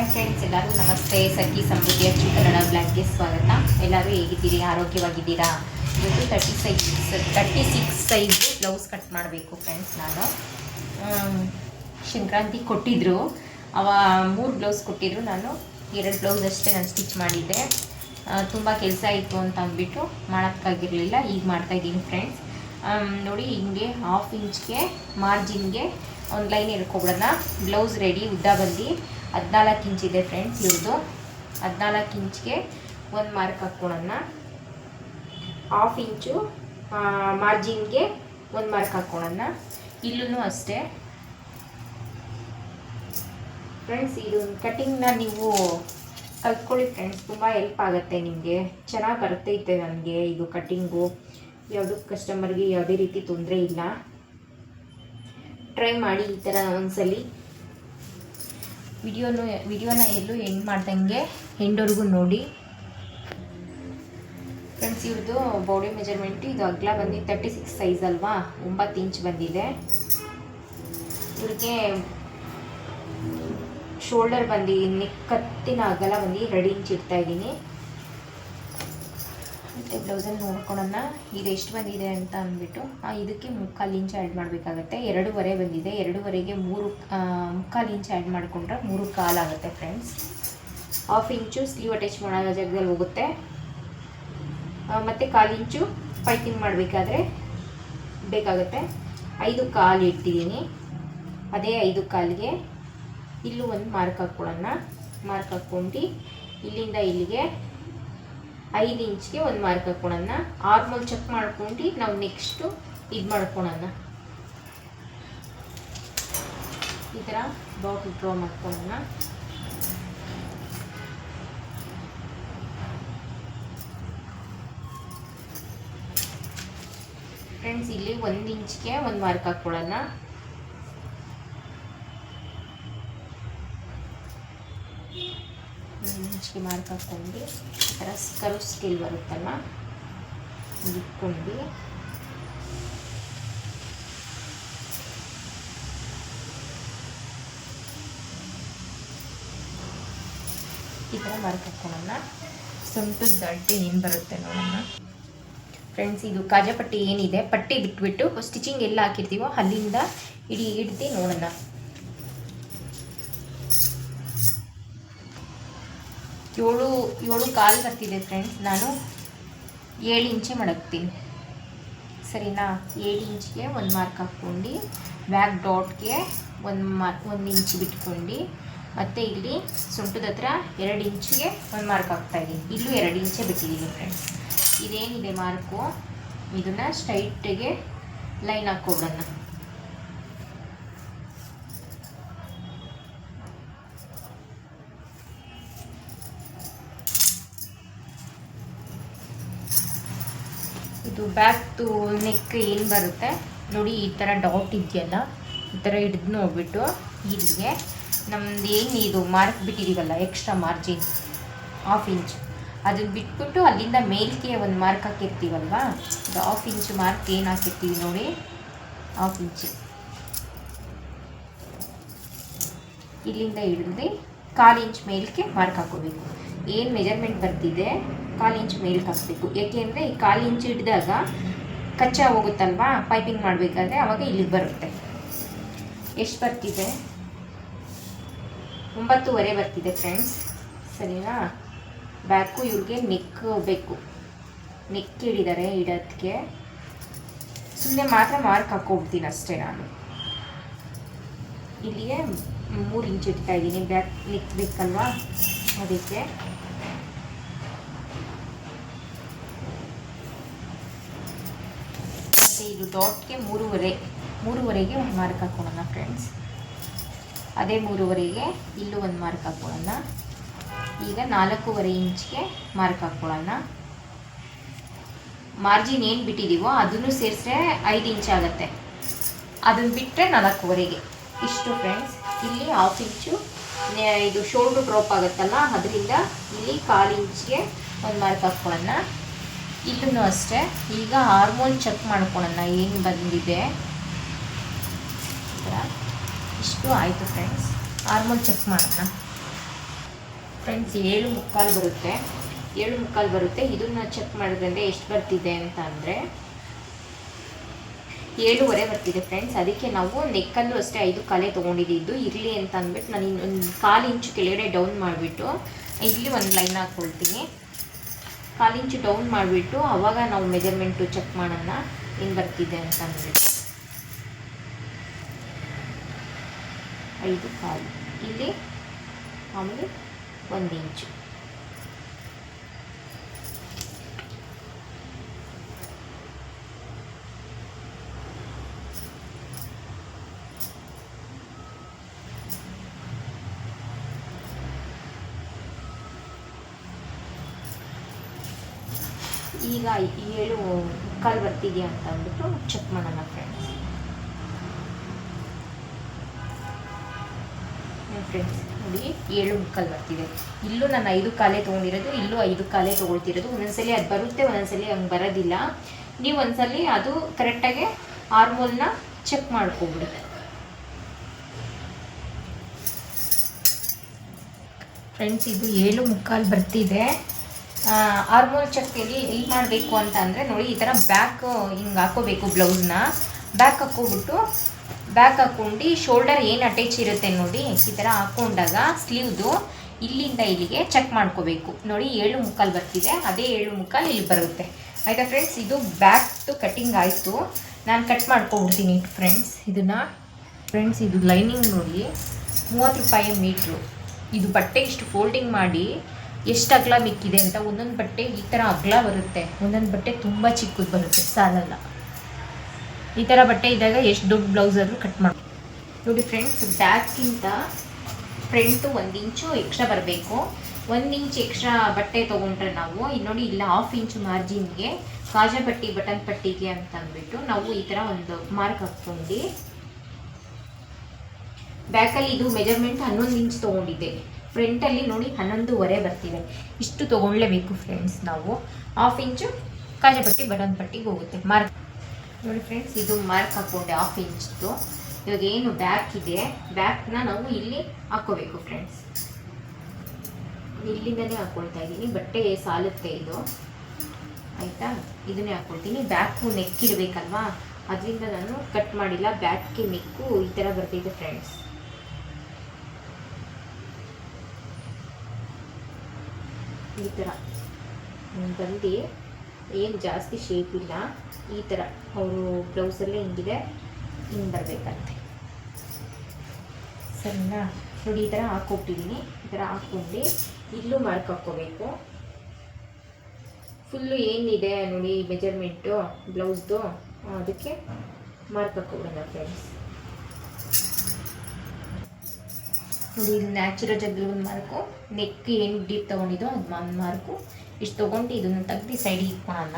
Hi friends, ಎಲ್ಲರೂ ನಮಸ್ತೆ. ಸಖಿ ಸಮೃದ್ಧಿ ಅಚ್ಚು ಕನ್ನಡ ಬ್ಲಾಗ್ಗೆ ಸ್ವಾಗತ. ಎಲ್ಲರೂ ಹೇಗಿದ್ದೀರಿ? ಆರೋಗ್ಯವಾಗಿದ್ದೀರಾ? ಇವತ್ತು 36 ಸೈಜ್ ಬ್ಲೌಸ್ ಕಟ್ ಮಾಡಬೇಕು ಫ್ರೆಂಡ್ಸ್. ನಾನು ಸಂಕ್ರಾಂತಿ ಕೊಟ್ಟಿದ್ದರು, ಅವ 3 ಬ್ಲೌಸ್ ಕೊಟ್ಟಿದ್ರು. ನಾನು 2 ಬ್ಲೌಸ್ ಅಷ್ಟೇ ನಾನು ಸ್ಟಿಚ್ ಮಾಡಿದ್ದೆ. ತುಂಬ ಕೆಲಸ ಇತ್ತು ಅಂತ ಅಂದ್ಬಿಟ್ಟು ಮಾಡೋಕ್ಕಾಗಿರಲಿಲ್ಲ. ಈಗ ಮಾಡ್ತಾಯಿದ್ದೀನಿ ಫ್ರೆಂಡ್ಸ್. ನೋಡಿ, ಹಿಂಗೆ 1/2 ಇಂಚ್ಗೆ ಮಾರ್ಜಿನ್ಗೆ ಒಂದು ಲೈನ್ ಹಿಡ್ಕೊಬಿಡೋಣ. Blouse ready. ಉದ್ದ ಬಂದು 14 ಇಂಚಿದೆ ಫ್ರೆಂಡ್ಸ್. ಇವ್ರದ್ದು 14 ಇಂಚ್ಗೆ ಒಂದು ಮಾರ್ಕ್ ಹಾಕ್ಕೊಳ್ಳೋಣ. 1/2 ಇಂಚು ಮಾರ್ಜಿನ್ಗೆ ಒಂದು ಮಾರ್ಕ್ ಹಾಕ್ಕೊಳ್ಳೋಣ. ಇಲ್ಲೂ ಅಷ್ಟೇ ಫ್ರೆಂಡ್ಸ್. ಇದು ಕಟ್ಟಿಂಗ್ನ ನೀವು ಕಲ್ತ್ಕೊಳ್ಳಿ ಫ್ರೆಂಡ್ಸ್, ತುಂಬ ಹೆಲ್ಪ್ ಆಗುತ್ತೆ ನಿಮಗೆ. ಚೆನ್ನಾಗಿ ಬರ್ತೈತೆ ನನಗೆ ಇದು ಕಟ್ಟಿಂಗು. ಯಾವುದೂ ಕಸ್ಟಮರ್ಗೆ ಯಾವುದೇ ರೀತಿ ತೊಂದರೆ ಇಲ್ಲ. ಟ್ರೈ ಮಾಡಿ ಈ ಥರ ಒಂದ್ಸಲಿ. ವಿಡಿಯೋನ ಎಲ್ಲೂ ಎಂಡ್ ಮಾಡ್ದಂಗೆ ಎಂಡ್ವರೆಗೂ ನೋಡಿ ಫ್ರೆಂಡ್ಸ್. ಇವ್ರದ್ದು ಬಾಡಿ ಮೆಜರ್ಮೆಂಟು ಇದು ಅಗಲ ಬಂದು 36 ಸೈಜ್ ಅಲ್ವಾ, 9 ಇಂಚ್ ಬಂದಿದೆ. ಇವ್ರಿಗೆ ಶೋಲ್ಡರ್ ಬಂದು ನೆಕ್ ಕತ್ತಿನ ಅಗಲ ಬಂದು 2 ಇಂಚ್ ಇಡ್ತಾಯಿದ್ದೀನಿ. ಮತ್ತು ಬ್ಲೌಸಲ್ಲಿ ನೋಡ್ಕೊಳ್ಳೋಣ ಇದು ಎಷ್ಟು ಬಂದಿದೆ ಅಂತ ಅಂದ್ಬಿಟ್ಟು. ಇದಕ್ಕೆ 3/4 ಇಂಚ್ ಆ್ಯಡ್ ಮಾಡಬೇಕಾಗತ್ತೆ. 2.5 ಬಂದಿದೆ. 2.5ಗೆ 3/4 ಇಂಚ್ ಆ್ಯಡ್ ಮಾಡಿಕೊಂಡ್ರೆ 3/4 ಆಗುತ್ತೆ ಫ್ರೆಂಡ್ಸ್. 1/2 ಇಂಚು ಸ್ಲೀವ್ ಅಟ್ಯಾಚ್ ಮಾಡೋ ಜಾಗದಲ್ಲಿ ಹೋಗುತ್ತೆ. ಮತ್ತು 1/4 ಇಂಚು ಪೈಪಿಂಗ್ ಮಾಡಬೇಕಾದ್ರೆ ಬೇಕಾಗುತ್ತೆ. 5/4 ಇಟ್ಟಿದ್ದೀನಿ. ಅದೇ 5/4ಗೆ ಇಲ್ಲೂ ಒಂದು ಮಾರ್ಕ್ ಹಾಕ್ಕೊಳ್ಳೋಣ. ಮಾರ್ಕ್ ಹಾಕ್ಕೊಂಡು ಇಲ್ಲಿಂದ ಇಲ್ಲಿಗೆ 5 ಇಂಚ್ಗೆ ಒಂದು ಮಾರ್ಕ್ ಹಾಕ್ಕೊಳ್ಳೋಣ. ಆರ್ಮೋಲ್ ಚೆಕ್ ಮಾಡ್ಕೊಂಡು ನಾವು ನೆಕ್ಸ್ಟು ಇದು ಮಾಡ್ಕೊಳ್ಳೋಣ. ಈ ಥರ ಡಾಟ್ ಡ್ರಾ ಮಾಡ್ಕೊಳ್ಳೋಣ. ಫ್ರೆಂಡ್ಸ್, ಇಲ್ಲಿ 1 ಇಂಚ್ಗೆ ಒಂದು ಮಾರ್ಕ್ ಹಾಕ್ಕೊಳ್ಳೋಣ. ಇಂಚ್ಗೆ ಮಾರ್ಕ್ ಹಾಕ್ಕೊಂಡು ಈ ಥರ ಕರ್ವ್ ಸ್ಕೇಲ್ ಬರುತ್ತಲ್ಲ, ಇಟ್ಕೊಂಡು ಈ ಥರ ಮಾರ್ಕ್ ಹಾಕ್ಕೊಳ್ಳೋಣ. ಸೊಂಟದ ಅಡ್ಡೆ ಏನು ಬರುತ್ತೆ ನೋಡೋಣ ಫ್ರೆಂಡ್ಸ್. ಇದು ಕಾಜಾಪಟ್ಟಿ ಏನಿದೆ, ಪಟ್ಟಿ ಬಿಟ್ಬಿಟ್ಟು ಸ್ಟಿಚಿಂಗ್ ಎಲ್ಲ ಹಾಕಿರ್ತೀವೋ ಅಲ್ಲಿಂದ ಹಿಡ್ದು ನೋಡೋಣ. 7.25 ಬರ್ತಿದೆ ಫ್ರೆಂಡ್ಸ್. ನಾನು 7 ಇಂಚೆ ಮಡಗ್ತೀನಿ, ಸರಿನಾ? 7 ಇಂಚ್ಗೆ ಒಂದು ಮಾರ್ಕ್ ಹಾಕ್ಕೊಂಡು ಬ್ಯಾಕ್ ಡಾಟ್ಗೆ 1 ಇಂಚ್ ಬಿಟ್ಕೊಂಡು ಮತ್ತು ಇಲ್ಲಿ ಸೊಂಟದ ಹತ್ರ 2 ಇಂಚ್ಗೆ ಒಂದು ಮಾರ್ಕ್ ಹಾಕ್ತಾಯಿದ್ದೀನಿ. ಇಲ್ಲೂ 2 ಇಂಚೆ ಬಿಟ್ಟಿದ್ದೀನಿ ಫ್ರೆಂಡ್ಸ್. ಇದೇನಿದೆ ಮಾರ್ಕು, ಇದನ್ನು ಸ್ಟ್ರೈಟಿಗೆ ಲೈನ್ ಹಾಕ್ಕೊಬಿಡೋಣ. ಇದು ಬ್ಯಾಕ್ದು ನೆಕ್ ಏನು ಬರುತ್ತೆ ನೋಡಿ, ಈ ಥರ ಡಾಟ್ ಇದೆಯಲ್ಲ, ಈ ಥರ ಹಿಡಿದು ನೋಡ್ಬಿಟ್ಟು ಇಲ್ಲಿಗೆ ನಮ್ದು ಏನು ಇದು ಮಾರ್ಕ್ ಬಿಟ್ಟಿದ್ದೀವಲ್ಲ, ಎಕ್ಸ್ಟ್ರಾ ಮಾರ್ಜಿನ್ 1/2 ಇಂಚ್, ಅದನ್ನು ಬಿಟ್ಬಿಟ್ಟು ಅಲ್ಲಿಂದ ಮೇಲ್ಗೆ ಒಂದು ಮಾರ್ಕ್ ಹಾಕಿರ್ತೀವಲ್ವ, ಇದು 1/2 ಇಂಚ್ ಮಾರ್ಕ್ ಏನು ಹಾಕಿರ್ತೀವಿ ನೋಡಿ, 1/2 ಇಂಚ್ ಇಲ್ಲಿಂದ ಹಿಡಿದು 1/4 ಇಂಚ್ ಮೇಲ್ಗೆ ಮಾರ್ಕ್ ಹಾಕೋಬೇಕು. ಏನು ಮೆಜರ್ಮೆಂಟ್ ಬರ್ತಿದೆ 1/4 ಇಂಚ್ ಮೇಲ್ಗೆ ಹಾಕಬೇಕು. ಏಕೆಂದರೆ ಈ 1/4 ಇಂಚ್ ಹಿಡಿದಾಗ ಕಚ್ಚಾ ಹೋಗುತ್ತಲ್ವಾ ಪೈಪಿಂಗ್ ಮಾಡಬೇಕಾದ್ರೆ, ಆವಾಗ ಇಲ್ಲಿಗೆ ಬರುತ್ತೆ. ಎಷ್ಟು ಬರ್ತಿದೆ? 9.25 ಬರ್ತಿದೆ ಫ್ರೆಂಡ್ಸ್, ಸರಿನಾ? ಬ್ಯಾಕು ಇವ್ರಿಗೆ ನೆಕ್ ಬೇಕು, ನೆಕ್ ಹಿಡಿದಾರೆ. ಇಡೋದಕ್ಕೆ ಸುಮ್ಮನೆ ಮಾತ್ರ ಮಾರ್ಕ್ ಹಾಕ್ಕೊಡ್ತೀನಿ ಅಷ್ಟೇ. ನಾನು ಇಲ್ಲಿಗೆ 3 ಇಂಚ್ ಇಡ್ತಾಯಿದ್ದೀನಿ. ಬ್ಯಾಕ್ ನೆಕ್ ಬೇಕಲ್ವಾ, ಅದಕ್ಕೆ. ಮತ್ತು ಇದು ಡಾಟ್ಗೆ 3.5ಗೆ ಒಂದು ಮಾರ್ಕ್ ಹಾಕ್ಕೊಳ್ಳೋಣ ಫ್ರೆಂಡ್ಸ್. ಅದೇ 3.5ಗೆ ಇಲ್ಲೂ ಒಂದು ಮಾರ್ಕ್ ಹಾಕ್ಕೊಳ್ಳೋಣ. ಈಗ 4.25 ಇಂಚ್ಗೆ ಮಾರ್ಕ್ ಹಾಕ್ಕೊಳ್ಳೋಣ. ಮಾರ್ಜಿನ್ ಏನು ಬಿಟ್ಟಿದ್ದೀವೋ ಅದನ್ನು ಸೇರಿಸ್ರೆ 5 ಇಂಚ್ ಆಗುತ್ತೆ. ಅದನ್ನು ಬಿಟ್ಟರೆ 4.25ಗೆ ಇಷ್ಟು ಫ್ರೆಂಡ್ಸ್. ಇಲ್ಲಿ 1/2 ಇಂಚು ಇದು ಶೋಲ್ಡ್ರ್ ಡ್ರಾಪ್ ಆಗುತ್ತಲ್ಲ, ಅದರಿಂದ ಇಲ್ಲಿ 1/4 ಇಂಚ್ಗೆ ಒಂದು ಮಾರ್ಕ್ ಹಾಕ್ಕೊಳ್ಳೋಣ. ಇಲ್ಲೂ ಅಷ್ಟೇ. ಈಗ ಹಾರ್ಮೋನ್ ಚೆಕ್ ಮಾಡ್ಕೊಳ್ಳೋಣ ಏನು ಬಂದಿದೆ. ಈ ಥರ ಇಷ್ಟು ಆಯಿತು ಫ್ರೆಂಡ್ಸ್. ಹಾರ್ಮೋನ್ ಚೆಕ್ ಮಾಡೋಣ. ಫ್ರೆಂಡ್ಸ್ 7:45 ಬರುತ್ತೆ. 7:45 ಬರುತ್ತೆ. ಇದನ್ನು ಚೆಕ್ ಮಾಡಿದ್ರೆ ಎಷ್ಟು ಬರ್ತಿದೆ ಅಂತ ಅಂದರೆ 7:15 ಬರ್ತಿದೆ ಫ್ರೆಂಡ್ಸ್. ಅದಕ್ಕೆ ನಾವು ನೆಕ್ಕಲ್ಲೂ ಅಷ್ಟೇ 5 ಕಾಲೇ ತೊಗೊಂಡಿದ್ದು ಇರಲಿ ಅಂತ ಅಂದ್ಬಿಟ್ಟು ನಾನು ಇನ್ನೊಂದು 1/4 ಇಂಚು ಕೆಳಗಡೆ ಡೌನ್ ಮಾಡಿಬಿಟ್ಟು ಇಲ್ಲಿ ಒಂದು ಲೈನ್ ಹಾಕ್ಕೊಳ್ತೀನಿ. 1/4 ಇಂಚು ಡೌನ್ ಮಾಡಿಬಿಟ್ಟು ಆವಾಗ ನಾವು ಮೆಜರ್ಮೆಂಟು ಚೆಕ್ ಮಾಡೋಣ ಹೆಂಗೆ ಬರ್ತಿದೆ ಅಂತ ಅಂದ್ಬಿಟ್ಟು 5/4 ಇಲ್ಲಿ ಆಮೇಲೆ 1 ಇಂಚು. ಈಗ 7:15 ಬರ್ತಿದೆಯಾ ಅಂತ ಅಂದ್ಬಿಟ್ಟು ಚೆಕ್ ಮಾಡೋಣ ಫ್ರೆಂಡ್ಸ್. ನೋಡಿ 7:15 ಬರ್ತಿದೆ. ಇಲ್ಲೂ ನಾನು 5 ಕಾಲೇ ತೊಗೊಂಡಿರೋದು, ಇಲ್ಲೂ 5 ಕಾಲೇ ತೊಗೊಳ್ತಿರೋದು. ಒಂದೊಂದ್ಸಲಿ ಅದು ಬರುತ್ತೆ, ಒಂದೊಂದ್ಸಲಿ ಹಂಗೆ ಬರೋದಿಲ್ಲ. ನೀವು ಒಂದ್ಸಲಿ ಅದು ಕರೆಕ್ಟಾಗಿ ಆರ್ಮೋಲ್ನ ಚೆಕ್ ಮಾಡ್ಕೊಬಿಡಿ. ಫ್ರೆಂಡ್ಸ್ ಇದು 7:15 ಬರ್ತಿದೆ. ಆರ್ಮೋಲ್ ಚೆಕ್ ಎಲ್ಲಿ ಮಾಡಬೇಕು ಅಂತ ಅಂದರೆ ನೋಡಿ ಈ ಥರ ಬ್ಯಾಕ್ ಹಿಂಗೆ ಹಾಕೋಬೇಕು. ಬ್ಲೌಸ್ನ ಬ್ಯಾಕ್ ಹಾಕ್ಕೊಬಿಟ್ಟು ಬ್ಯಾಕ್ ಹಾಕ್ಕೊಂಡು ಶೋಲ್ಡರ್ ಏನು ಅಟ್ಯಾಚ್ ಇರುತ್ತೆ ನೋಡಿ ಈ ಥರ ಹಾಕ್ಕೊಂಡಾಗ ಸ್ಲೀವ್ದು ಇಲ್ಲಿಂದ ಇಲ್ಲಿಗೆ ಚೆಕ್ ಮಾಡ್ಕೋಬೇಕು. ನೋಡಿ 7:15 ಬರ್ತಿದೆ, ಅದೇ 7:15 ಇಲ್ಲಿ ಬರುತ್ತೆ. ಆಯಿತಾ ಫ್ರೆಂಡ್ಸ್. ಇದು ಬ್ಯಾಕ್ದು ಕಟ್ಟಿಂಗ್ ಆಯಿತು. ನಾನು ಕಟ್ ಮಾಡ್ಕೊಬಿಡ್ತೀನಿ ಫ್ರೆಂಡ್ಸ್ ಇದನ್ನು. ಫ್ರೆಂಡ್ಸ್ ಇದು ಲೈನಿಂಗ್ ನೋಡಿ 30 ರೂಪಾಯಿ ಮೀಟ್ರು. ಇದು ಬಟ್ಟೆ ಇಷ್ಟು ಫೋಲ್ಡಿಂಗ್ ಮಾಡಿ ಎಷ್ಟು ಅಗಲ ಮಿಕ್ಕಿದೆ ಅಂತ. ಒಂದೊಂದು ಬಟ್ಟೆ ಈ ಥರ ಅಗಲ ಬರುತ್ತೆ, ಒಂದೊಂದು ಬಟ್ಟೆ ತುಂಬ ಚಿಕ್ಕದು ಬರುತ್ತೆ, ಸಾಲಲ್ಲ. ಈ ಥರ ಬಟ್ಟೆ ಇದ್ದಾಗ ಎಷ್ಟು ದೊಡ್ಡ ಬ್ಲೌಸ್ ಆದರೂ ಕಟ್ ಮಾಡಿ ನೋಡಿ ಫ್ರೆಂಡ್ಸ್. ಬ್ಯಾಕ್ಗಿಂತ ಫ್ರಂಟು 1 ಇಂಚು ಎಕ್ಸ್ಟ್ರಾ ಬರಬೇಕು. 1 ಇಂಚ್ ಎಕ್ಸ್ಟ್ರಾ ಬಟ್ಟೆ ತೊಗೊಂಡ್ರೆ ನಾವು ಇಲ್ಲಿ ನೋಡಿ ಇಲ್ಲ 1/2 ಇಂಚು ಮಾರ್ಜಿನ್ಗೆ ಕಾಜಾ ಪಟ್ಟಿ ಬಟನ್ ಪಟ್ಟಿಗೆ ಅಂತ ಅಂದ್ಬಿಟ್ಟು ನಾವು ಈ ಥರ ಒಂದು ಮಾರ್ಕ್ ಹಾಕ್ಕೊಂಡು ಬ್ಯಾಕಲ್ಲಿ ಇದು ಮೆಜರ್ಮೆಂಟ್ 11 ಇಂಚ್ ತೊಗೊಂಡಿದ್ದೆ. ಫ್ರಂಟಲ್ಲಿ ನೋಡಿ 11.5 ಬರ್ತಿದೆ. ಇಷ್ಟು ತೊಗೊಳ್ಳೇಬೇಕು ಫ್ರೆಂಡ್ಸ್ ನಾವು. 1/2 ಇಂಚು ಕಾಜಾ ಪಟ್ಟಿ ಬಟನ್ ಪಟ್ಟಿಗೆ ಹೋಗುತ್ತೆ ಮಾರ್ಕ್ ನೋಡಿ ಫ್ರೆಂಡ್ಸ್. ಇದು ಮಾರ್ಕ್ ಹಾಕ್ಕೊಂಡೆ 1/2 ಇಂಚ್ದು. ಇವಾಗ ಏನು ಬ್ಯಾಕ್ ಇದೆ ಬ್ಯಾಕ್ನ ನಾವು ಇಲ್ಲಿ ಹಾಕ್ಕೋಬೇಕು ಫ್ರೆಂಡ್ಸ್. ಇಲ್ಲಿಂದನೇ ಹಾಕ್ಕೊಳ್ತಾ ಇದ್ದೀನಿ, ಬಟ್ಟೆ ಸಾಲುತ್ತೆ ಇದು ಆಯಿತಾ. ಇದನ್ನೇ ಹಾಕ್ಕೊಳ್ತೀನಿ. ಬ್ಯಾಕು ನೆಕ್ ಇರಬೇಕಲ್ವಾ, ಅದರಿಂದ ನಾನು ಕಟ್ ಮಾಡಿಲ್ಲ. ಬ್ಯಾಕ್ಗೆ ನೆಕ್ಕು ಈ ಥರ ಬರ್ತಿದೆ ಫ್ರೆಂಡ್ಸ್. ಈ ಥರ ಬಂದು ಏನು ಜಾಸ್ತಿ ಶೇಪ್ ಇಲ್ಲ, ಈ ಥರ ಅವರು ಬ್ಲೌಸಲ್ಲೇ ಹಿಂಗಿದೆ, ಹಿಂಗೆ ಬರಬೇಕಂತೆ ಸರಿನಾ. ನೋಡಿ ಈ ಥರ ಹಾಕ್ಕೊಟ್ಟಿದ್ದೀನಿ. ಈ ಥರ ಹಾಕ್ಕೊಂಡು ಇಲ್ಲೂ ಮಾರ್ಕ್ ಹಾಕ್ಕೋಬೇಕು. ಫುಲ್ಲು ಏನಿದೆ ನೋಡಿ ಮೆಜರ್ಮೆಂಟು ಬ್ಲೌಸ್ದು, ಅದಕ್ಕೆ ಮಾರ್ಕ್ ಹಾಕ್ಕೊಬಿಡೋಣ ಫ್ರೆಂಡ್ಸ್. ನೋಡಿ ಇದು ನ್ಯಾಚುರಲ್ ಜಗ್ಲಿ ಒಂದು ಮಾರ್ಕು, ನೆಕ್ ಏನು ಡೀಪ್ ತೊಗೊಂಡಿದ್ದೋ ಅದು ಒಂದು ಮಾರ್ಕು. ಇಷ್ಟು ತೊಗೊಂಡು ಇದನ್ನು ತೆಗ್ದು ಸೈಡಿಗೆ ಇಟ್ಕೊಳ್ಳೋಣ.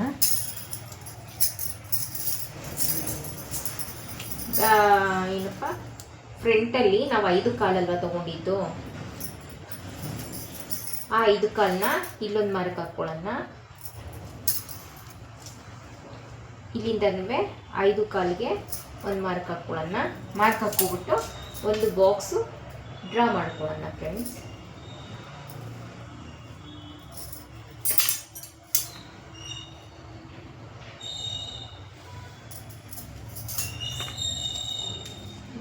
ಏನಪ್ಪ ಫ್ರಂಟಲ್ಲಿ ನಾವು 5 ಕಾಲಲ್ವ ತೊಗೊಂಡಿದ್ದು, ಆ 5 ಕಾಲನ್ನ ಇಲ್ಲೊಂದು ಮಾರ್ಕ್ ಹಾಕ್ಕೊಳ್ಳೋಣ. ಇಲ್ಲಿಂದನೂ 5 ಕಾಲಿಗೆ ಒಂದು ಮಾರ್ಕ್ ಹಾಕ್ಕೊಳ್ಳೋಣ. ಮಾರ್ಕ್ ಹಾಕ್ಕೊಬಿಟ್ಟು ಒಂದು ಬಾಕ್ಸು ಡ್ರಾ ಮಾಡ್ಕೊಳ್ಳೋಣ ಫ್ರೆಂಡ್ಸ್.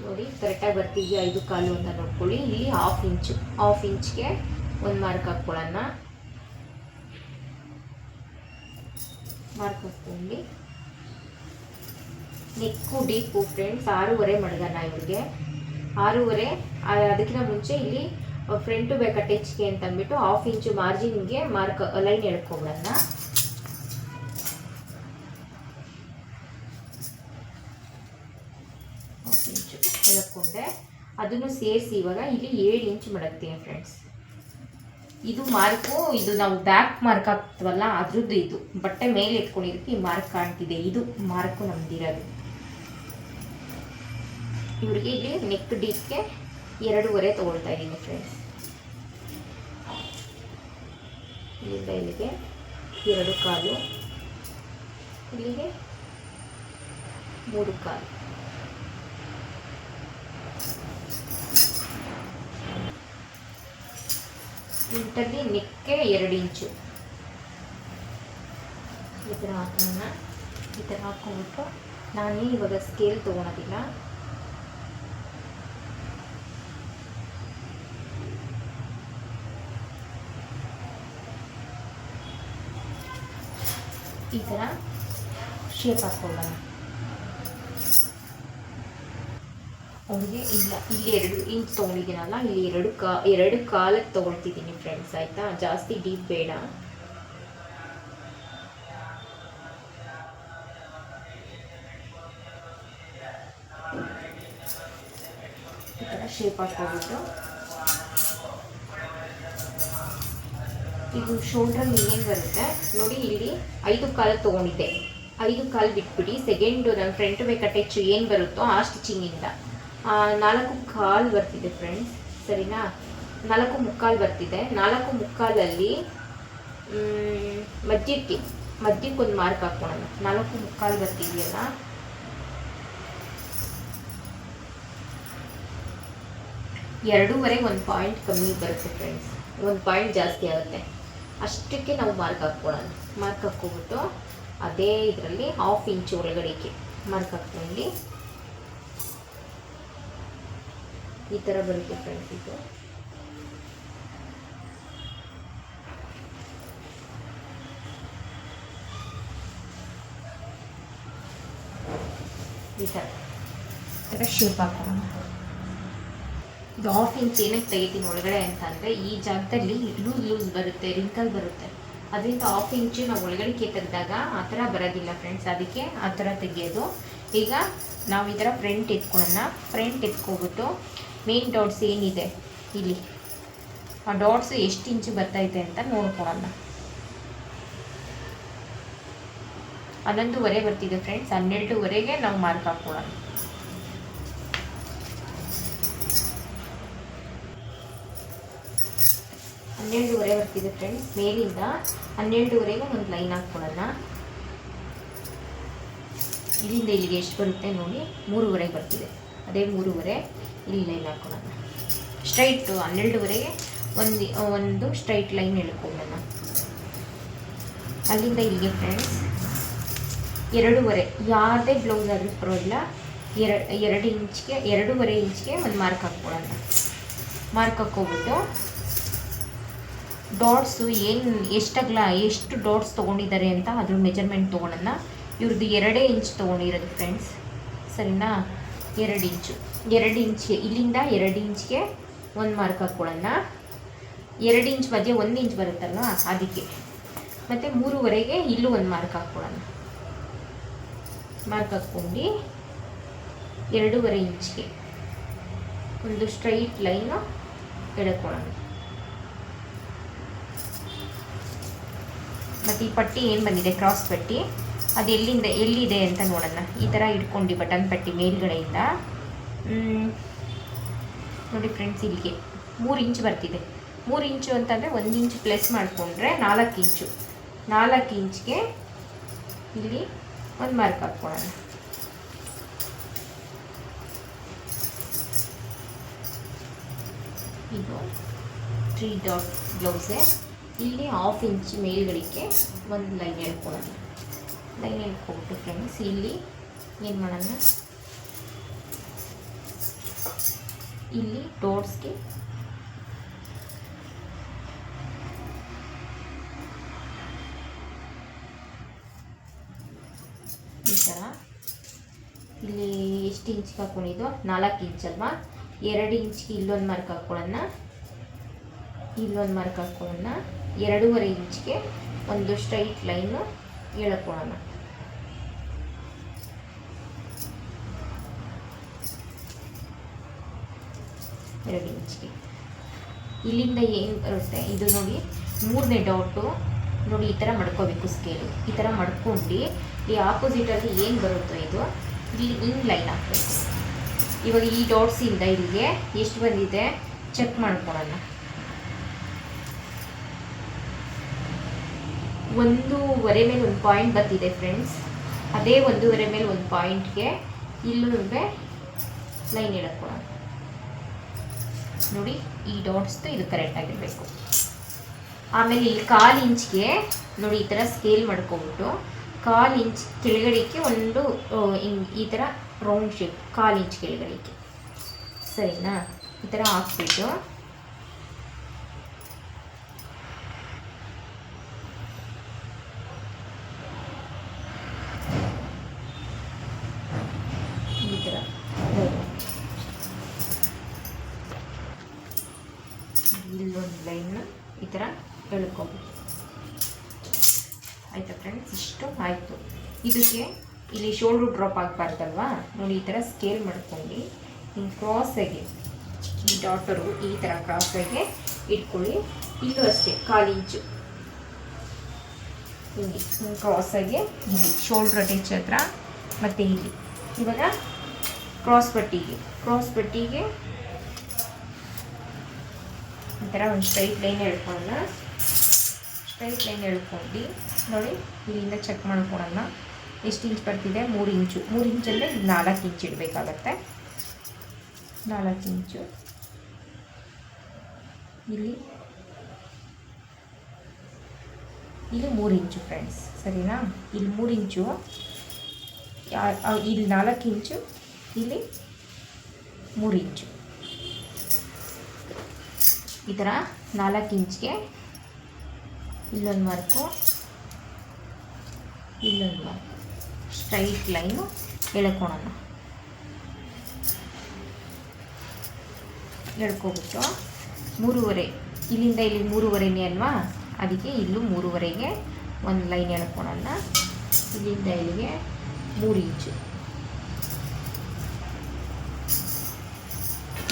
ನೋಡಿ ಕರೆಕ್ಟಾಗಿ ಬರ್ತಿದೆಯಾ 5 ಕಾಲು ಅಂತ ನೋಡ್ಕೊಳ್ಳಿ. ಇಲ್ಲಿ 1/2 ಇಂಚ್ಗೆ ಒಂದು ಮಾರ್ಕ್ ಹಾಕ್ಕೊಳ್ಳೋಣ. ಮಾರ್ಕ್ ಹಾಕ್ಕೊಂಡು ನೆಕ್ಕು ಡೀಪು ಫ್ರೆಂಡ್ಸ್ 6.5 ಮಡಗೋಣ ಇವ್ರಿಗೆ. 6.5 ಅದಕ್ಕಿಂತ ಮುಂಚೆ ಇಲ್ಲಿ ಫ್ರಂಟು ಬೇಕು ಅಟ್ಯಾಚ್ಗೆ ಅಂತ ಅಂದ್ಬಿಟ್ಟು 1/2 ಇಂಚು ಮಾರ್ಜಿನ್ಗೆ ಮಾರ್ಕ್ ಲೈನ್ ಎಳ್ಕೊಬಿಡೋಣ. ಎಳ್ಕೊಂಡೆ ಅದನ್ನು ಸೇರಿಸಿ ಇವಾಗ ಇಲ್ಲಿ 7 ಇಂಚು ಮಡಗ್ತೀನಿ ಫ್ರೆಂಡ್ಸ್. ಇದು ಮಾರ್ಕು, ಇದು ನಾವು ಬ್ಯಾಕ್ ಮಾರ್ಕ್ ಹಾಕ್ತೀವಲ್ಲ ಅದ್ರದ್ದು. ಇದು ಬಟ್ಟೆ ಮೇಲೆ ಎತ್ಕೊಂಡಿದ್ದಕ್ಕೆ ಈ ಮಾರ್ಕ್ ಕಾಣ್ತಿದೆ. ಇದು ಮಾರ್ಕು ನಮ್ದಿರೋದು. ಇವ್ರಿಗೆ ಇಲ್ಲಿ ನೆಕ್ ಡೀಪ್ಗೆ 2.5 ತೊಗೊಳ್ತಾ ಇದ್ದೀನಿ ಫ್ರೆಂಡ್ಸ್. ಇಲ್ಲಿಂದ ಇಲ್ಲಿಗೆ 2 ಕಾಲು, ಇಲ್ಲಿಗೆ 3 ಕಾಲು. ಫ್ರಂಟಲ್ಲಿ ನೆಕ್ಗೆ 2 ಇಂಚು ಈ ಥರ ಹಾಕೋಣ. ಈ ಥರ ಹಾಕ್ಕೊಂಡ್ಬಿಟ್ಟು ನಾನು ಇವಾಗ ಸ್ಕೇಲ್ ತೊಗೊಳೋದಿಲ್ಲ. ಈ ಥರ ಶೇಪ್ ಹಾಕ್ಕೊಳ್ಳೋಣ. ಅವ್ರಿಗೆ ಇಲ್ಲ, ಇಲ್ಲಿ 2 ಇಂಚ್ ತೊಗೊಂಡಿದ್ದೀನಲ್ಲ, ಇಲ್ಲಿ 2 ಕಾಲಕ್ಕೆ ತೊಗೊಳ್ತಿದ್ದೀನಿ ಫ್ರೆಂಡ್ಸ್, ಆಯಿತಾ? ಜಾಸ್ತಿ ಡೀಪ್ ಬೇಡ. ಈ ಥರ ಶೇಪ್ ಹಾಕ್ಕೊಬಿಟ್ಟು ಇದು ಶೋಲ್ಡ್ರಲ್ಲಿ ಏನು ಬರುತ್ತೆ ನೋಡಿ, ಇಲ್ಲಿ 5 ಕಾಲಕ್ಕೆ ತೊಗೊಂಡಿದ್ದೆ. 5 ಕಾಲು ಬಿಟ್ಬಿಡಿ, ಸೆಕೆಂಡು ನನ್ನ ಫ್ರಂಟ್ ಬೇಕ ಟಚ್ ಏನು ಬರುತ್ತೋ ಆ ಸ್ಟಿಚಿಂಗಿಂದ 4 ಕಾಲು ಬರ್ತಿದೆ ಫ್ರೆಂಡ್ಸ್, ಸರಿನಾ? 4 ಮುಕ್ಕಾಲು ಬರ್ತಿದೆ. 4 ಮುಕ್ಕಾಲಲ್ಲಿ ಮಧ್ಯಕ್ಕೆ ಒಂದು ಮಾರ್ಕ್ ಹಾಕೋಣ. 4 ಮುಕ್ಕಾಲು ಬರ್ತಿದೆಯಲ್ಲ, ಎರಡೂವರೆಗೆ 1 ಪಾಯಿಂಟ್ ಕಮ್ಮಿ ಬರುತ್ತೆ ಫ್ರೆಂಡ್ಸ್, 1 ಪಾಯಿಂಟ್ ಜಾಸ್ತಿ ಆಗುತ್ತೆ. ಅಷ್ಟಕ್ಕೆ ನಾವು ಮಾರ್ಕ್ ಹಾಕ್ಕೊಳ್ಳೋಣ. ಮಾರ್ಕ್ ಹಾಕ್ಕೊಬಿಟ್ಟು ಅದೇ ಇದರಲ್ಲಿ 1/2 ಇಂಚ್ ಒಳಗಡೆಗೆ ಮಾರ್ಕ್ ಹಾಕ್ಕೊಂಡು ಈ ಥರ ಬರುತ್ತೆ ಫ್ರೆಂಡ್ಸ್. ಇದು ಈ ಥರ ಶೇಪ್ ಹಾಕೋಣ. ಇದು 1/2 ಇಂಚ್ ಏನಕ್ಕೆ ತೆಗಿತೀನಿ ಒಳಗಡೆ ಅಂತಂದರೆ, ಈ ಜಾಗದಲ್ಲಿ ಲೂಸ್ ಬರುತ್ತೆ, ರಿಂಕಲ್ ಬರುತ್ತೆ. ಅದರಿಂದ 1/2 ಇಂಚು ನಾವು ಒಳಗಡೆ ತೆಗೆದಾಗ ಆ ಥರ ಬರೋದಿಲ್ಲ ಫ್ರೆಂಡ್ಸ್, ಅದಕ್ಕೆ ಆ ಥರ ತೆಗೆಯೋದು. ಈಗ ನಾವು ಈ ಥರ ಫ್ರಂಟ್ ಎತ್ಕೊಳ್ಳೋಣ. ಫ್ರಂಟ್ ಎತ್ಕೊಬಿಟ್ಟು ಮೇನ್ ಡಾಟ್ಸ್ ಏನಿದೆ ಇಲ್ಲಿ, ಆ ಡಾಟ್ಸ್ ಎಷ್ಟು ಇಂಚು ಬರ್ತೈತೆ ಅಂತ ನೋಡ್ಕೊಳ್ಳೋಣ. 11.5 ಬರ್ತಿದೆ ಫ್ರೆಂಡ್ಸ್, 12.5ಗೆ ನಾವು ಮಾರ್ಕ್ ಹಾಕ್ಕೊಳ್ಳೋಣ. ಬರ್ತಿದೆ ಫ್ರೆಂಡ್ಸ್, ಮೇಲಿಂದ 12.5ಗೆ ಒಂದು ಲೈನ್ ಹಾಕ್ಕೊಳ್ಳೋಣ. ಇಲ್ಲಿಂದ ಇಲ್ಲಿಗೆ ಎಷ್ಟು ಬರುತ್ತೆ ನೋಡಿ, 3.5 ಬರ್ತಿದೆ. ಅದೇ 3.5 ಇಲ್ಲಿ ಲೈನ್ ಹಾಕ್ಕೊಳ್ಳೋಣ. ಸ್ಟ್ರೈಟು 12.5ಗೆ ಒಂದು ಸ್ಟ್ರೈಟ್ ಲೈನ್ ಎಳ್ಕೊಳ್ಳೋಣ. ಅಲ್ಲಿಂದ ಇಲ್ಲಿಗೆ ಫ್ರೆಂಡ್ಸ್ 2.5, ಯಾವುದೇ ಬ್ಲೌಸ್ ಆದರೂ ಪರವಾಗಿಲ್ಲ, 2 ಇಂಚ್ಗೆ 2.5 ಇಂಚ್ಗೆ ಒಂದು ಮಾರ್ಕ್ ಹಾಕ್ಕೊಳ್ಳೋಣ. ಮಾರ್ಕ್ ಹಾಕ್ಕೊಬಿಟ್ಟು ಡಾಟ್ಸು ಎಷ್ಟು ಡಾಟ್ಸ್ ತೊಗೊಂಡಿದ್ದಾರೆ ಅಂತ ಅದ್ರ ಮೆಜರ್ಮೆಂಟ್ ತೊಗೊಳೋಣ. ಇವ್ರದ್ದು 2 ಇಂಚ್ ತೊಗೊಂಡಿರೋದು ಫ್ರೆಂಡ್ಸ್, ಸರಿನಾ? 2 ಇಂಚು, 2 ಇಂಚ್ ಇಲ್ಲಿಂದ 2 ಇಂಚ್ಗೆ ಒಂದು ಮಾರ್ಕ್ ಹಾಕ್ಕೊಳ್ಳೋಣ. 2 ಇಂಚ್ ಮಧ್ಯೆ 1 ಇಂಚ್ ಬರುತ್ತಲ್ವ, ಅದಕ್ಕೆ. ಮತ್ತು 3.5ಗೆ ಇಲ್ಲೂ ಒಂದು ಮಾರ್ಕ್ ಹಾಕ್ಕೊಳ್ಳೋಣ. ಮಾರ್ಕ್ ಹಾಕ್ಕೊಂಡು 2.5 ಇಂಚ್ಗೆ ಒಂದು ಸ್ಟ್ರೈಟ್ ಲೈನು ಎಳ್ಕೊಳ್ಳೋಣ. ಮತ್ತು ಈ ಪಟ್ಟಿ ಏನು ಬಂದಿದೆ ಕ್ರಾಸ್ ಪಟ್ಟಿ, ಅದು ಎಲ್ಲಿದೆ ಅಂತ ನೋಡೋಣ. ಈ ಥರ ಇಟ್ಕೊಂಡು ಬಟನ್ ಪಟ್ಟಿ ಮೇಲ್ಗಡೆಯಿಂದ ನೋಡಿ ಫ್ರೆಂಡ್ಸ್, ಇಲ್ಲಿಗೆ 3 ಇಂಚ್ ಬರ್ತಿದೆ. 3 ಇಂಚು ಅಂತಂದರೆ 1 ಇಂಚ್ ಪ್ಲಸ್ ಮಾಡಿಕೊಂಡ್ರೆ 4 ಇಂಚು. 4 ಇಂಚ್ಗೆ ಇಲ್ಲಿ ಒಂದು ಮಾರ್ಕ್ ಹಾಕ್ಕೊಳ್ಳೋಣ. ಇದು 3 ಡಾಟ್ ಬ್ಲೌಸೆ. ಇಲ್ಲಿ 1/2 ಇಂಚ್ ಮೇಲ್ಗಡೆಗೆ ಒಂದು ಲೈನ್ ಎಳ್ಕೊಳ್ಳೋಣ. ಲೈನ್ ಎಳ್ಕೊಬಿಟ್ಟು ಫ್ರೆಂಡ್ಸ್, ಇಲ್ಲಿ ಏನು ಮಾಡೋಣ, ಇಲ್ಲಿ ಡಾಟ್ಸ್ಗೆ ಈ ಥರ ಇಲ್ಲಿ ಎಷ್ಟು ಇಂಚ್ಗೆ ಹಾಕ್ಕೊಂಡಿದ್ದು 4 ಇಂಚ್ ಅಲ್ವಾ, 2 ಇಂಚ್ಗೆ ಇಲ್ಲೊಂದು ಮಾರ್ಕ್ ಹಾಕ್ಕೊಳ್ಳೋಣ. ಇಲ್ಲೊಂದು ಮಾರ್ಕ್ ಹಾಕ್ಕೊಳ್ಳೋಣ. 2.5 ಇಂಚ್ಗೆ ಒಂದು ಸ್ಟ್ರೈಟ್ ಲೈನು ಎಳ್ಕೊಳ್ಳೋಣ. ಎರಡು ಇಂಚ್ಗೆ ಇಲ್ಲಿಂದ ಏನು ಬರುತ್ತೆ ಇದು ನೋಡಿ, 3ನೇ ಡಾಟು ನೋಡಿ, ಈ ಥರ ಮಡ್ಕೋಬೇಕು ಸ್ಕೇಲು. ಈ ಥರ ಮಡ್ಕೊಂಡು ಈ ಆಪೋಸಿಟಲ್ಲಿ ಏನು ಬರುತ್ತೋ ಇದು ಇಲ್ಲಿ ಹಿಂಗೆ ಲೈನ್ ಹಾಕಬೇಕು. ಇವಾಗ ಈ ಡಾಟ್ಸಿಂದ ಇಲ್ಲಿಗೆ ಎಷ್ಟು ಬಂದಿದೆ ಚೆಕ್ ಮಾಡ್ಕೊಳ್ಳೋಣ. 1.5 ಮೇಲೆ ಒಂದು ಪಾಯಿಂಟ್ ಬರ್ತಿದೆ ಫ್ರೆಂಡ್ಸ್, ಅದೇ 1.5 ಮೇಲೆ ಒಂದು ಪಾಯಿಂಟ್ಗೆ ಇಲ್ಲೂ ಲೈನ್ ಎಳ್ಕೊಳ್ಳೋಣ. ನೋಡಿ, ಈ ಡಾಟ್ಸ್ದು ಇದು ಕರೆಕ್ಟಾಗಿರಬೇಕು. ಆಮೇಲೆ ಇಲ್ಲಿ 1/4 ಇಂಚ್ಗೆ ನೋಡಿ ಈ ಥರ ಸ್ಕೇಲ್ ಮಾಡ್ಕೊಂಬಿಟ್ಟು 1/4 ಇಂಚ್ ಕೆಳಗಡೆಗೆ ಒಂದು ಈ ಥರ ರೌಂಡ್ ಶೇಪ್ 1/4 ಇಂಚ್ ಕೆಳಗಡೆಗೆ, ಸರಿನಾ? ಈ ಥರ ಹಾಕ್ಬಿಟ್ಟು ಈ ಥರ ಇಲ್ಲೊಂದು ಲೈನ್ನ ಈ ಥರ ಎಳ್ಕೊಬೇಕು. ಆಯಿತಾ ಫ್ರೆಂಡ್ಸ್? ಇಷ್ಟು ಆಯಿತು. ಇದಕ್ಕೆ ಇಲ್ಲಿ ಶೋಲ್ಡ್ರ್ ಡ್ರಾಪ್ ಆಗಬಾರ್ದಲ್ವಾ? ನೋಡಿ ಈ ಥರ ಸ್ಕೇಲ್ ಮಾಡ್ಕೊಂಡು ಹಿಂಗೆ ಕ್ರಾಸಾಗಿ ಈ ಡಾಟರು ಈ ಥರ ಕ್ರಾಸಾಗಿ ಇಟ್ಕೊಳ್ಳಿ. ಇಲ್ಲೂ ಅಷ್ಟೇ 1/4 ಇಂಚು ಹಿಂಗೆ ಕ್ರಾಸಾಗಿ ಇಲ್ಲಿ ಶೋಲ್ಡ್ರ್ ಅಟ್ಯಾಚ್ ಹತ್ರ ಮತ್ತು ಇಲ್ಲಿ ಇವಾಗ ಕ್ರಾಸ್ ಪಟ್ಟಿಗೆ ಈ ಥರ ಒಂದು ಸ್ಟ್ರೈಟ್ ಲೈನ್ ಎಳ್ಕೊಳ್ಳೋಣ. ಸ್ಟ್ರೈಟ್ ಲೈನ್ ಎಳ್ಕೊಂಡು ನೋಡಿ ಇಲ್ಲಿಂದ ಚೆಕ್ ಮಾಡ್ಕೊಳ್ಳೋಣ ಎಷ್ಟು ಇಂಚ್ ಬರ್ತಿದೆ. 3 ಇಂಚು. 3 ಇಂಚಲ್ಲೇ 4 ಇಂಚ್ ಇಡಬೇಕಾಗತ್ತೆ. 4 ಇಂಚು ಇಲ್ಲಿ 3 ಇಂಚು ಫ್ರೆಂಡ್ಸ್, ಸರಿನಾ? ಇಲ್ಲಿ 3 ಇಂಚು, ಇಲ್ಲಿ 4 ಇಂಚು, ಇಲ್ಲಿ 3 ಇಂಚು. ಈ ಥರ 4 ಇಂಚ್ಗೆ ಇಲ್ಲೊಂದು ಮಾರ್ಕು, ಇಲ್ಲೊಂದು ಮಾರ್ಕು, ಸ್ಟ್ರೈಟ್ ಲೈನು ಎಳ್ಕೊಳ್ಳೋಣ. ಎಳ್ಕೊಬಿಟ್ಟು 3.5 ಇಲ್ಲಿಂದ ಇಲ್ಲಿ 3.5ನೇ ಅಲ್ವಾ? ಅದಕ್ಕೆ ಇಲ್ಲೂ 3.5ಗೆ ಒಂದು ಲೈನ್ ಎಳ್ಕೊಳ್ಳೋಣ. ಇಲ್ಲಿಂದ ಇಲ್ಲಿಗೆ 3 ಇಂಚು.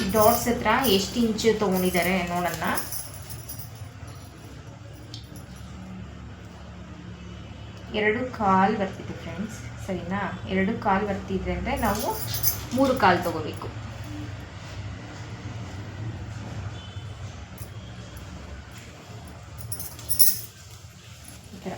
ಈ ಡಾಟ್ಸ್ ಹತ್ರ ಎಷ್ಟು ಇಂಚು ತೊಗೊಂಡಿದ್ದಾರೆ ನೋಡೋಣ. 2.25 ಬರ್ತಿದೆ ಫ್ರೆಂಡ್ಸ್, ಸರಿನಾ? 2.25 ಬರ್ತಿದ್ರೆ ಅಂದರೆ ನಾವು 3.25 ತೊಗೋಬೇಕು. ಈ ಥರ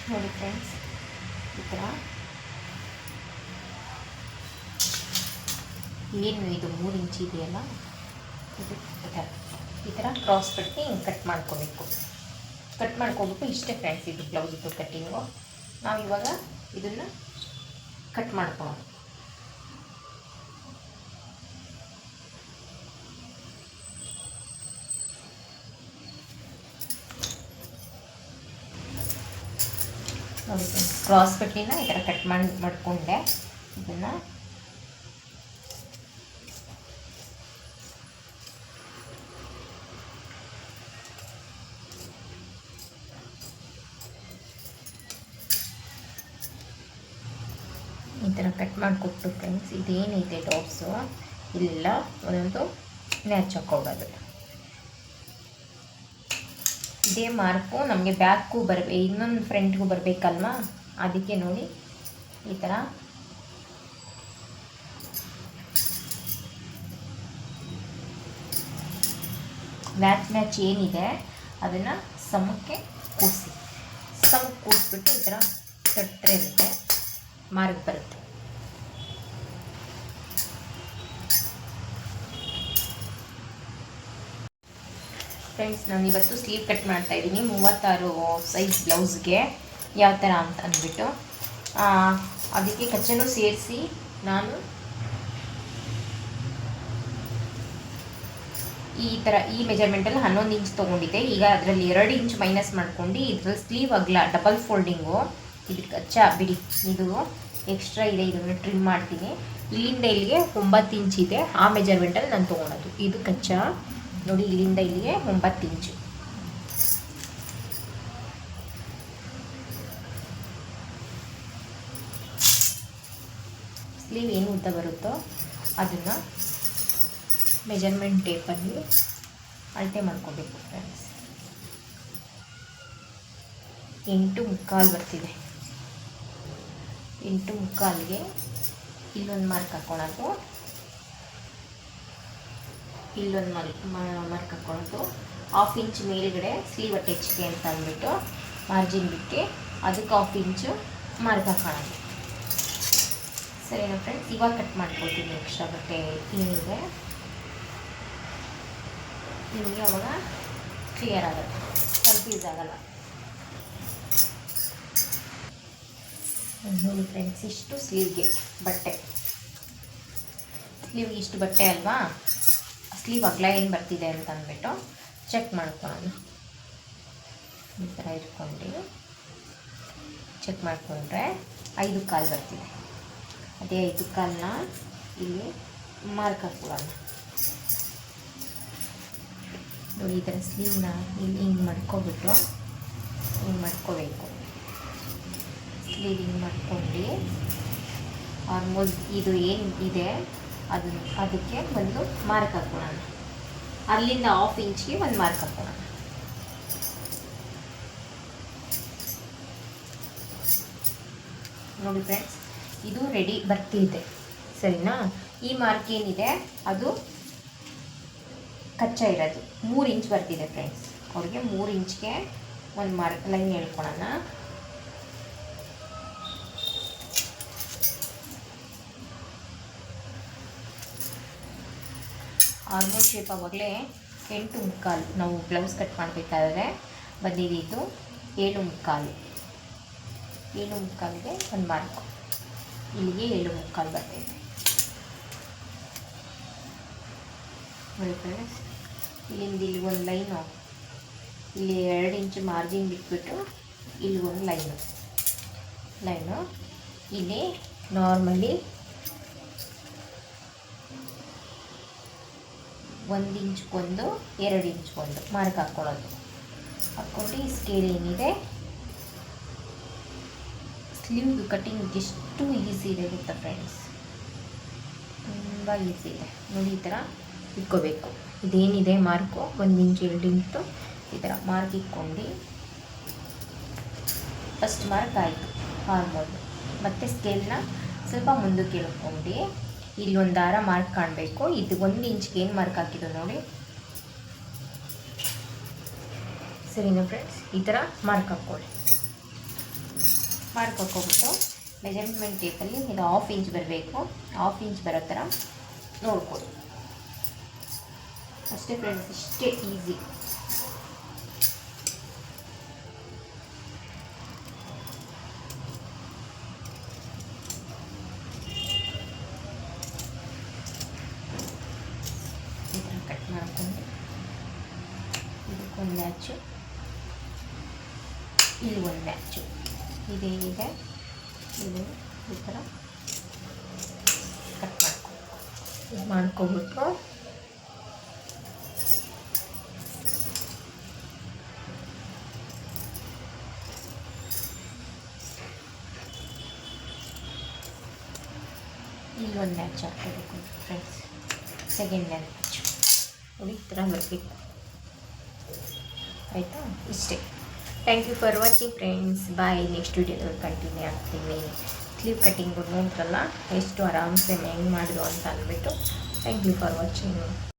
ನೋಡಿ ಫ್ರೆಂಡ್ಸ್, ಈ ಥರ ಏನು ಇದು 3 ಇಂಚ್ ಇದೆಯಲ್ಲ, ಇದು ಈ ಥರ ಕ್ರಾಸ್ ಪಟ್ಟಿ ಹಿಂಗೆ ಕಟ್ ಮಾಡ್ಕೋಬೇಕು. ಕಟ್ ಮಾಡ್ಕೊಬೇಕು. ಇಷ್ಟೇ ಫ್ರೆಂಡ್ಸ್ ಇದು ಬ್ಲೌಸಿದ್ದು ಕಟ್ಟಿಂಗು. ನಾವಿವಾಗ ಇದನ್ನು ಕಟ್ ಮಾಡ್ಕೊಳ್ಳೋಣ. ನೋಡಿ ಕ್ರಾಸ್ ಪಟ್ಟಿನ ಈ ಥರ ಕಟ್ ಮಾಡ್ಕೊಂಡೆ. ಇದನ್ನು ಈ ಥರ ಕಟ್ ಮಾಡಿಕೊಟ್ಟು ಫ್ರೆಂಡ್ಸ್, ಇದೇನೈತೆ ಡಾಟ್ಸು ಇಲ್ಲೆಲ್ಲ ಒಂದೊಂದು ನ್ಯಾಚ್ ಹಾಕೋಗೋದು. ಇದೇ ಮಾರ್ಕು ನಮಗೆ ಬ್ಯಾಕ್ಗೂ ಇನ್ನೊಂದು ಫ್ರಂಟ್ಗೂ ಬರಬೇಕಲ್ವಾ? ಅದಕ್ಕೆ ನೋಡಿ ಈ ಥರ ಮ್ಯಾಚ್ ಏನಿದೆ ಅದನ್ನು ಸಮಕ್ಕೆ ಕೂಡಿಸ್ಬಿಟ್ಟು ಈ ಥರ ತಟ್ಟರೆ ಇರುತ್ತೆ, ಮಾರ್ಕ್ ಬರುತ್ತೆ. ಫ್ರೆಂಡ್ಸ್, ನಾನು ಇವತ್ತು ಸ್ಲೀವ್ ಕಟ್ ಮಾಡ್ತಾಯಿದ್ದೀನಿ 36 ಸೈಜ್ ಬ್ಲೌಸ್ಗೆ ಯಾವ ಥರ ಅಂತ ಅಂದ್ಬಿಟ್ಟು. ಅದಕ್ಕೆ ಕಚ್ಚನ್ನು ಸೇರಿಸಿ ನಾನು ಈ ಥರ ಈ ಮೆಜರ್ಮೆಂಟಲ್ಲಿ 11 ಇಂಚ್ ತೊಗೊಂಡಿದ್ದೆ. ಈಗ ಅದರಲ್ಲಿ 2 ಇಂಚ್ ಮೈನಸ್ ಮಾಡ್ಕೊಂಡು ಇದ್ರಲ್ಲಿ ಸ್ಲೀವ್ ಅಗಲ ಡಬಲ್ ಫೋಲ್ಡಿಂಗು ಇದಕ್ಕೆ ಕಚ್ಚಾ ಬಿಡಿ, ಇದು ಎಕ್ಸ್ಟ್ರಾ ಇದೆ, ಇದನ್ನು ಟ್ರಿಮ್ ಮಾಡ್ತೀನಿ. ಇಲ್ಲಿಂದ ಇಲ್ಲಿಗೆ 9 ಇಂಚ್ ಇದೆ, ಆ ಮೆಜರ್ಮೆಂಟಲ್ಲಿ ನಾನು ತೊಗೊಳೋದು. ಇದು ಕಚ್ಚಾ ನೋಡಿ, ಇಲ್ಲಿಂದ ಇಲ್ಲಿಗೆ 9 ಇಂಚು. ಸ್ಲೀವ್ ಏನು ಉದ್ದ ಬರುತ್ತೋ ಅದನ್ನು ಮೆಜರ್ಮೆಂಟ್ ಟೇಪಲ್ಲಿ ಅಳತೆ ಮಾಡ್ಕೋಬೇಕು ಫ್ರೆಂಡ್ಸ್. 8.25 ಬರ್ತಿದೆ. 8.25ಗೆ ಇಲ್ಲೊಂದು ಮಾರ್ಕ್ ಹಾಕ್ಕೊಳ್ಳೋದು, ಇಲ್ಲೊಂದು ಮಾರ್ಕ್ ಹಾಕ್ಕೊಳ್ಳೋದು, ಹಾಫ್ ಇಂಚ್ ಮೇಲ್ಗಡೆ ಸ್ಲೀವ್ ಅಟ್ಯಾಚ್ಗೆ ಅಂತ ಅಂದ್ಬಿಟ್ಟು ಮಾರ್ಜಿನ್ ಬಿಟ್ಟು ಅದಕ್ಕೆ ಹಾಫ್ ಇಂಚು ಮಾರ್ಕ್ ಹಾಕೋಣ. ಸರಿನಾ ಫ್ರೆಂಡ್ಸ್, ಇವಾಗ ಕಟ್ ಮಾಡ್ಕೊಳ್ತೀನಿ ಎಕ್ಸ್ಟ್ರಾ ಬಟ್ಟೆ ಏನಿದೆ ನಿಮಗೆ ಅವಾಗ ಕ್ಲಿಯರ್ ಆಗುತ್ತೆ, ಕನ್ಫ್ಯೂಸ್ ಆಗಲ್ಲ. ನೋಡಿ ಫ್ರೆಂಡ್ಸ್, ಇಷ್ಟು ಸ್ಲೀವ್ಗೆ ಬಟ್ಟೆ, ಸ್ಲೀವ್ಗೆ ಇಷ್ಟು ಬಟ್ಟೆ ಅಲ್ವಾ, ಸ್ಲೀವ್ ಅಗಲ ಏನು ಬರ್ತಿದೆ ಅಂತ ಅಂದ್ಬಿಟ್ಟು ಚೆಕ್ ಮಾಡ್ಕೊಳ್ಳೋಣ. ಈ ಥರ ಇಟ್ಕೊಂಡು ಚೆಕ್ ಮಾಡಿಕೊಂಡ್ರೆ 5 ಕಾಲು ಬರ್ತಿದೆ. ಅದೇ 5 ಕಾಲನ್ನ ಇಲ್ಲಿ ಮಾರ್ಕ್ ಹಾಕ್ಕೊಳ್ಳೋಣ. ನೋಡಿ ಈ ಥರ ಸ್ಲೀವ್ನ ಇಲ್ಲಿ ಹಿಂಗೆ ಮಾಡ್ಕೊಬಿಟ್ಟು ಹಿಂಗೆ ಮಾಡ್ಕೋಬೇಕು. ಸ್ಲೀವ್ ಹಿಂಗೆ ಮಾಡ್ಕೊಂಡು ಆಲ್ಮೋಸ್ಟ್ ಇದು ಏನು ಇದೆ ಅದಕ್ಕೆ ಒಂದು ಮಾರ್ಕ್ ಹಾಕೋಣ. ಅಲ್ಲಿಂದ ಹಾಫ್ ಇಂಚ್ಗೆ ಒಂದು ಮಾರ್ಕ್ ಹಾಕೋಣ. ನೋಡಿ ಫ್ರೆಂಡ್ಸ್, ಇದು ರೆಡಿ ಬರ್ತಿದೆ ಸರಿನಾ. ಈ ಮಾರ್ಕ್ ಏನಿದೆ ಅದು ಕಚ್ಚಾ ಇರೋದು 3 ಇಂಚ್ ಬರ್ತಿದೆ ಫ್ರೆಂಡ್ಸ್. ಅವ್ರಿಗೆ 3 ಇಂಚ್ಗೆ ಒಂದು ಮಾರ್ಕ್ ಲೈನ್ ಹೇಳ್ಕೊಳೋಣ. ಆಲ್ಮೋಸ್ಟ್ ಶೇಪ್ ಆವಾಗಲೇ 8 ಮುಕ್ಕಾಲು, ನಾವು ಬ್ಲೌಸ್ ಕಟ್ ಮಾಡಬೇಕಾದ್ರೆ ಬಂದಿದ್ದು 7 ಮುಕ್ಕಾಲು. 7 ಮುಕ್ಕಾಲಿಗೆ ಒಂದು ಮಾರ್ಕು, ಇಲ್ಲಿಗೆ 7 ಮುಕ್ಕಾಲು ಬರ್ತಿದೆ. ನೋಡಿ ಫ್ರೆಂಡ್ಸ್, ಇಲ್ಲಿಂದ ಇಲ್ಲಿ ಒಂದು ಲೈನು, ಇಲ್ಲಿ 2 ಇಂಚು ಮಾರ್ಜಿನ್ ಬಿಟ್ಬಿಟ್ಟು ಇಲ್ಲಿ ಒಂದು ಲೈನು ಇಲ್ಲಿ ನಾರ್ಮಲಿ 1 ಇಂಚ್ಗೊಂದು 2 ಇಂಚ್ಗೊಂದು ಮಾರ್ಕ್ ಹಾಕ್ಕೊಳ್ಳೋದು. ಹಾಕ್ಕೊಂಡು ಈ ಸ್ಕೇಲ್ ಏನಿದೆ ಸ್ಲೀವ್ ಕಟ್ಟಿಂಗ್ ಎಷ್ಟು ಈಸಿ ಇದೆ ಗೊತ್ತಾ ಫ್ರೆಂಡ್ಸ್, ತುಂಬ ಈಸಿ ಇದೆ. ನೋಡಿ ಈ ಥರ ಇಟ್ಕೋಬೇಕು. ಇದೇನಿದೆ ಮಾರ್ಕು 1 ಇಂಚ್ 2 ಇಂಚು ಈ ಥರ ಮಾರ್ಕ್ ಇಟ್ಕೊಂಡು ಫಸ್ಟ್ ಮಾರ್ಕ್ ಆಯಿತು ಆಲ್ಮೋಸ್ಟ್. ಮತ್ತು ಸ್ಕೇಲ್ನ ಸ್ವಲ್ಪ ಮುಂದಕ್ಕೆ ಇಳ್ಕೊಂಡು ಇಲ್ಲಿ ಒಂದು ದಾರ ಮಾರ್ಕ್ ಕಾಣಬೇಕು. ಇದು 1 ಇಂಚ್ಗೆ ಏನು ಮಾರ್ಕ್ ಹಾಕಿದ್ದು ನೋಡಿ, ಸರಿನಾ ಫ್ರೆಂಡ್ಸ್. ಈ ಥರ ಮಾರ್ಕ್ ಹಾಕ್ಕೊಳ್ಳಿ. ಮಾರ್ಕ್ ಹಾಕ್ಕೊಬಿಟ್ಟು ಮೆಜರ್ಮೆಂಟ್ ಟೇಪಲ್ಲಿ ಇದು ಹಾಫ್ ಇಂಚ್ ಬರಬೇಕು. ಹಾಫ್ ಇಂಚ್ ಬರೋ ಥರ ನೋಡ್ಕೊಳ್ಳಿ. ಅಷ್ಟೇ ಫ್ರೆಂಡ್ಸ್, ಇಷ್ಟೇ ಈಸಿ. ಈ ಥರ ಕಟ್ ಮಾಡಿಕೊಂಡು ಇದಕ್ಕೊಂದು ಮ್ಯಾಚು, ಇಲ್ಲಿ ಒಂದು ಮ್ಯಾಚು, ಇದೇನಿದೆ ಇದು ಈ ಥರ ಕಟ್ ಮಾಡ್ಕೊಬಿಟ್ಟು ಇಲ್ಲಿ ಒಂದು ಮ್ಯಾಚ್ ಹಾಕೋಬೇಕು ಫ್ರೆಂಡ್ಸ್. ಸೆಕೆಂಡ್ ಮ್ಯಾಚ್ ನೋಡಿ ಈ ಥರ ಬರಬೇಕು. ಆಯಿತಾ, ಇಷ್ಟೇ. Thank you for watching friends. Bye. Next ವಿಡಿಯೋದಲ್ಲಿ ಕಂಟಿನ್ಯೂ ಆಗ್ತೀನಿ. ಸ್ಲೀವ್ ಕಟ್ಟಿಂಗು ನೋಡ್ರಲ್ಲ ಎಷ್ಟು ಆರಾಮ್ಸೆ ಹೆಂಗೆ ಮಾಡಿದ್ರು ಅಂತ ಅಂದ್ಬಿಟ್ಟು. Thank you for watching.